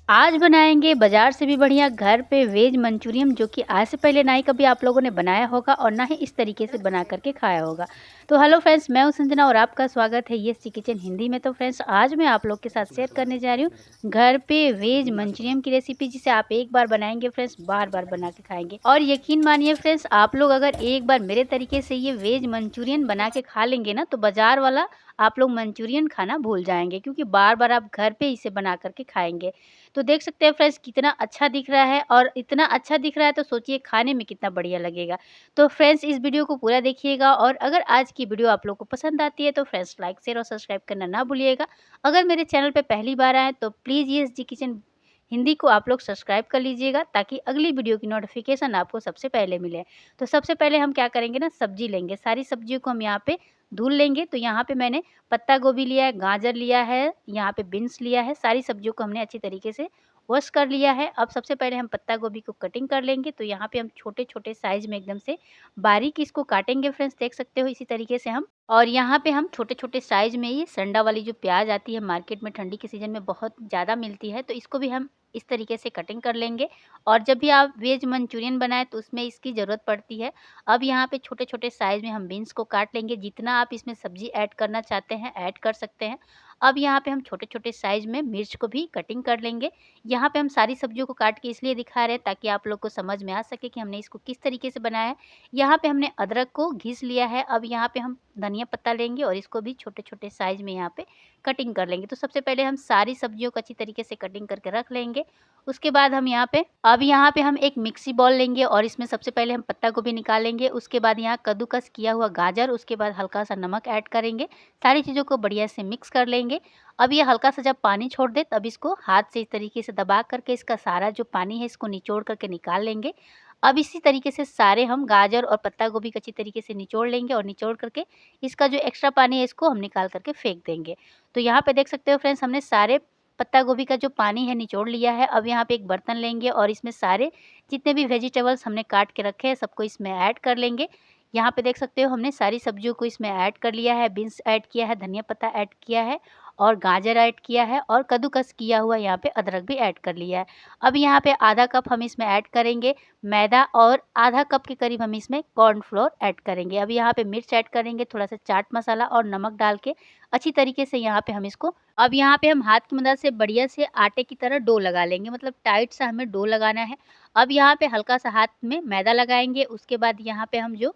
आज बनाएंगे बाजार से भी बढ़िया घर पे वेज मंचूरियन, जो कि आज से पहले ना ही कभी आप लोगों ने बनाया होगा और ना ही इस तरीके से बना करके खाया होगा। तो हेलो फ्रेंड्स, मैं हूं संजना और आपका स्वागत है यस किचन हिंदी में। तो फ्रेंड्स, आज मैं आप लोग के साथ शेयर करने जा रही हूँ घर पे वेज मंचूरियन की रेसिपी, जिसे आप एक बार बनाएंगे फ्रेंड्स बार बार बना के खाएंगे। और यकीन मानिए फ्रेंड्स, आप लोग अगर एक बार मेरे तरीके से ये वेज मंचूरियन बना के खा लेंगे ना, तो बाजार वाला आप लोग मंचूरियन खाना भूल जाएंगे, क्योंकि बार बार आप घर पे इसे बना करके खाएंगे। तो देख सकते हैं फ्रेंड्स, कितना अच्छा दिख रहा है, और इतना अच्छा दिख रहा है तो सोचिए खाने में कितना बढ़िया लगेगा। तो फ्रेंड्स, इस वीडियो को पूरा देखिएगा, और अगर आज की वीडियो आप लोग को पसंद आती है तो फ्रेंड्स लाइक शेयर और सब्सक्राइब करना ना भूलिएगा। अगर मेरे चैनल पे पहली बार आए तो प्लीज़ ये जी किचन हिंदी को आप लोग सब्सक्राइब कर लीजिएगा, ताकि अगली वीडियो की नोटिफिकेशन आपको सबसे पहले मिले। तो सबसे पहले हम क्या करेंगे ना, सब्जी लेंगे। सारी सब्जियों को हम यहाँ पे धुल लेंगे। तो यहाँ पे मैंने पत्ता गोभी लिया है, गाजर लिया है, यहाँ पे बीन्स लिया है। सारी सब्जियों को हमने अच्छी तरीके से वॉश कर लिया है। अब सबसे पहले हम पत्ता गोभी को कटिंग कर लेंगे। तो यहाँ पे हम छोटे-छोटे साइज़ में एकदम से बारीक इसको काटेंगे फ्रेंड्स, देख सकते हो इसी तरीके से हम। और यहाँ पे हम छोटे-छोटे साइज़ में ये संडा वाली जो प्याज़ आती है मार्केट में, ठंडी के सीज़न में बहुत ज़्यादा मिलती है, तो इसको भी हम इस तरीके से कटिंग कर लेंगे। और जब भी आप वेज मंचूरियन बनाएँ तो उसमें इसकी ज़रूरत पड़ती है। अब यहाँ पे छोटे-छोटे साइज़ में हम बीन्स को काट लेंगे। जितना आप इसमें सब्ज़ी ऐड करना चाहते हैं, ऐड कर सकते हैं। अब यहाँ पे हम छोटे-छोटे साइज़ में मिर्च को भी कटिंग कर लेंगे। यहाँ पे हम सारी सब्जियों को काट के इसलिए दिखा रहे हैं ताकि आप लोग को समझ में आ सके कि हमने इसको किस तरीके से बनाया है। यहाँ पे हमने अदरक को घिस लिया है। अब यहाँ पे हम धनिया पत्ता लेंगे और इसको भी छोटे-छोटे साइज़ में यहाँ पे कटिंग कर लेंगे। तो सबसे पहले हम सारी सब्जियों को अच्छी तरीके से कटिंग करके रख लेंगे। उसके बाद हम यहाँ पे हम एक मिक्सी बाउल लेंगे और इसमें सबसे पहले हम पत्ता गोभी निकालेंगे। उसके बाद यहाँ कद्दूकस किया हुआ गाजर, उसके बाद हल्का सा नमक ऐड करेंगे। सारी चीज़ों को बढ़िया से मिक्स कर लेंगे। अब ये हल्का सा जब पानी छोड़ दे, तब इसको हाथ से इस तरीके से दबा करके इसका सारा जो पानी है इसको निचोड़ करके निकाल लेंगे। अब इसी तरीके से सारे हम गाजर और पत्ता गोभी को अच्छी तरीके से निचोड़ लेंगे, और निचोड़ करके इसका जो एक्स्ट्रा पानी है इसको हम निकाल करके फेंक देंगे। तो यहाँ पे देख सकते हो फ्रेंड्स, हमने सारे पत्ता गोभी का जो पानी है निचोड़ लिया है। अब यहाँ पे एक बर्तन लेंगे और इसमें सारे जितने भी वेजिटेबल्स हमने काट के रखे हैं सबको इसमें ऐड कर लेंगे। यहाँ पे देख सकते हो हमने सारी सब्जियों को इसमें ऐड कर लिया है। बीन्स ऐड किया है, धनिया पत्ता ऐड किया है, और गाजर ऐड किया है, और कद्दूकस किया हुआ यहाँ पे अदरक भी ऐड कर लिया है। अब यहाँ पे आधा कप हम इसमें ऐड करेंगे मैदा, और आधा कप के करीब हम इसमें कॉर्नफ्लोर ऐड करेंगे। अब यहाँ पे मिर्च ऐड करेंगे, थोड़ा सा चाट मसाला और नमक डाल के अच्छी तरीके से यहाँ पे हम इसको, अब यहाँ पे हम हाथ की मदद से बढ़िया से आटे की तरह डो लगा लेंगे, मतलब टाइट सा हमें डो लगाना है। अब यहाँ पे हल्का सा हाथ में मैदा लगाएंगे। उसके बाद यहाँ पे हम जो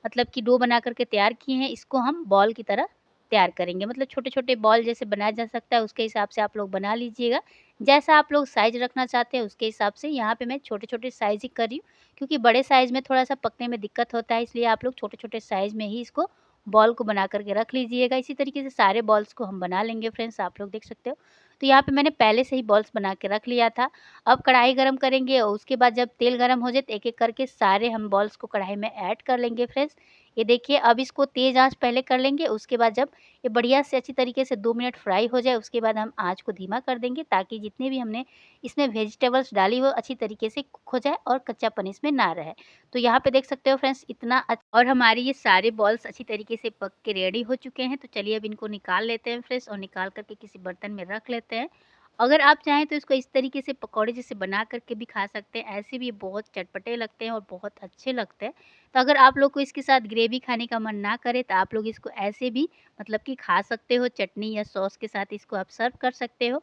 मतलब कि डो बना करके तैयार किए हैं, इसको हम बॉल की तरह तैयार करेंगे। मतलब छोटे-छोटे बॉल जैसे बनाया जा सकता है, उसके हिसाब से आप लोग बना लीजिएगा। जैसा आप लोग साइज़ रखना चाहते हैं उसके हिसाब से। यहाँ पे मैं छोटे-छोटे साइज़ ही कर रही हूँ, क्योंकि बड़े साइज़ में थोड़ा-सा पकने में दिक्कत होता है, इसलिए आप लोग छोटे-छोटे साइज़ में ही इसको बॉल को बना करके रख लीजिएगा। इसी तरीके से सारे बॉल्स को हम बना लेंगे फ्रेंड्स, आप लोग देख सकते हो। तो यहाँ पे मैंने पहले से ही बॉल्स बना के रख लिया था। अब कढ़ाई गरम करेंगे, और उसके बाद जब तेल गरम हो जाए तो एक-एक करके सारे हम बॉल्स को कढ़ाई में ऐड कर लेंगे फ्रेंड्स। ये देखिए, अब इसको तेज़ आँच पहले कर लेंगे। उसके बाद जब ये बढ़िया से अच्छी तरीके से 2 मिनट फ्राई हो जाए, उसके बाद हम आँच को धीमा कर देंगे, ताकि जितने भी हमने इसमें वेजिटेबल्स डाली हो अच्छी तरीके से कुक हो जाए और कच्चापन इसमें ना रहे। तो यहाँ पे देख सकते हो फ्रेंड्स, इतना और हमारे ये सारे बॉल्स अच्छी तरीके से पक के रेडी हो चुके हैं। तो चलिए अब इनको निकाल लेते हैं फ्रेंड्स, और निकाल करके किसी बर्तन में रख लेते हैं। अगर आप चाहें तो इसको इस तरीके से पकौड़े जैसे बना करके भी खा सकते हैं। ऐसे भी ये बहुत चटपटे लगते हैं और बहुत अच्छे लगते हैं। तो अगर आप लोग को इसके साथ ग्रेवी खाने का मन ना करे तो आप लोग इसको ऐसे भी मतलब कि खा सकते हो, चटनी या सॉस के साथ इसको आप सर्व कर सकते हो।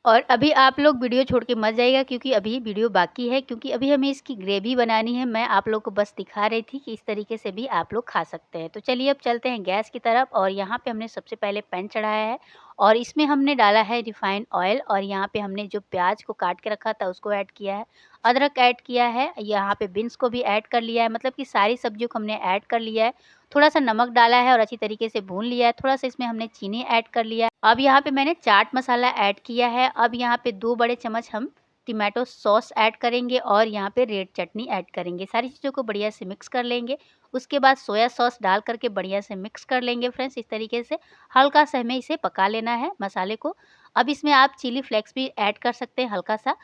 और अभी आप लोग वीडियो छोड़ के मत जाइएगा, क्योंकि अभी वीडियो बाकी है, क्योंकि अभी हमें इसकी ग्रेवी बनानी है। मैं आप लोग को बस दिखा रही थी कि इस तरीके से भी आप लोग खा सकते हैं। तो चलिए अब चलते हैं गैस की तरफ, और यहाँ पे हमने सबसे पहले पैन चढ़ाया है, और इसमें हमने डाला है रिफाइंड ऑयल, और यहाँ पे हमने जो प्याज को काट के रखा था उसको ऐड किया है, अदरक ऐड किया है, यहाँ पे बीन्स को भी ऐड कर लिया है, मतलब कि सारी सब्जियों को हमने ऐड कर लिया है। थोड़ा सा नमक डाला है और अच्छी तरीके से भून लिया है। थोड़ा सा इसमें हमने चीनी ऐड कर लिया है। अब यहाँ पे मैंने चाट मसाला ऐड किया है। अब यहाँ पे 2 बड़े चम्मच हम टोमेटो सॉस ऐड करेंगे, और यहाँ पे रेड चटनी ऐड करेंगे। सारी चीज़ों को बढ़िया से मिक्स कर लेंगे। उसके बाद सोया सॉस डाल करके बढ़िया से मिक्स कर लेंगे फ्रेंड्स। इस तरीके से हल्का सा हमें इसे पका लेना है मसाले को। अब इसमें आप चिली फ्लेक्स भी ऐड कर सकते हैं हल्का सा।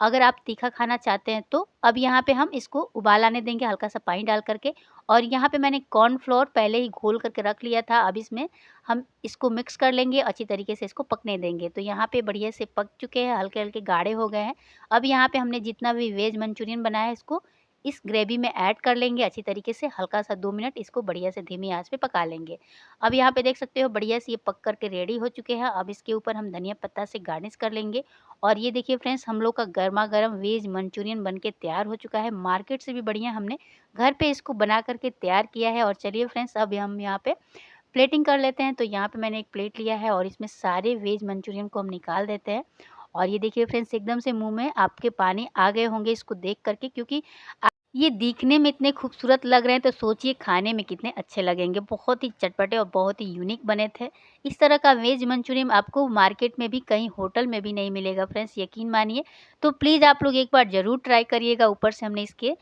अगर आप तीखा खाना चाहते हैं तो अब यहाँ पे हम इसको उबाल आने देंगे हल्का-सा पानी डाल कर के। और यहाँ पे मैंने कॉर्नफ्लोर पहले ही घोल करके रख लिया था। अब इसमें हम इसको मिक्स कर लेंगे, अच्छी तरीके से इसको पकने देंगे। तो यहाँ पे बढ़िया से पक चुके हैं, हल्के-हल्के गाढ़े हो गए हैं। अब यहाँ पे हमने जितना भी वेज मंचूरियन बनाया है इसको इस ग्रेवी में ऐड कर लेंगे अच्छी तरीके से, हल्का-सा 2 मिनट इसको बढ़िया से धीमी आँच पे पका लेंगे। अब यहाँ पे देख सकते हो बढ़िया से ये पक कर के रेडी हो चुके हैं। अब इसके ऊपर हम धनिया पत्ता से गार्निश कर लेंगे। और ये देखिए फ्रेंड्स, हम लोग का गरमा-गरम वेज मंचूरियन बन के तैयार हो चुका है। मार्केट से भी बढ़िया हमने घर पे इसको बना कर के तैयार किया है। और चलिए फ्रेंड्स, अब हम यहाँ पे प्लेटिंग कर लेते हैं। तो यहाँ पे मैंने एक प्लेट लिया है और इसमें सारे वेज मंचूरियन को हम निकाल देते हैं। और ये देखिए फ्रेंड्स, एकदम से मुँह में आपके पानी आ गए होंगे इसको देख कर के, क्योंकि ये दिखने में इतने खूबसूरत लग रहे हैं, तो सोचिए खाने में कितने अच्छे लगेंगे। बहुत ही चटपटे और बहुत ही यूनिक बने थे। इस तरह का वेज मंचूरियन आपको मार्केट में भी, कहीं होटल में भी नहीं मिलेगा फ्रेंड्स, यकीन मानिए। तो प्लीज़ आप लोग एक बार ज़रूर ट्राई करिएगा। ऊपर से हमने इसके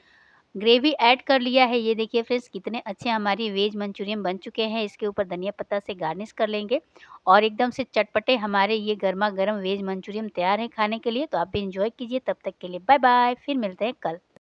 ग्रेवी ऐड कर लिया है। ये देखिए फ्रेंड्स, कितने अच्छे हमारी वेज मंचूरियन बन चुके हैं। इसके ऊपर धनिया पत्ता से गार्निश कर लेंगे और एकदम से चटपटे हमारे ये गरमा-गरम वेज मंचूरियन तैयार है खाने के लिए। तो आप भी एन्जॉय कीजिए। तब तक के लिए बाय बाय। फिर मिलते हैं कल।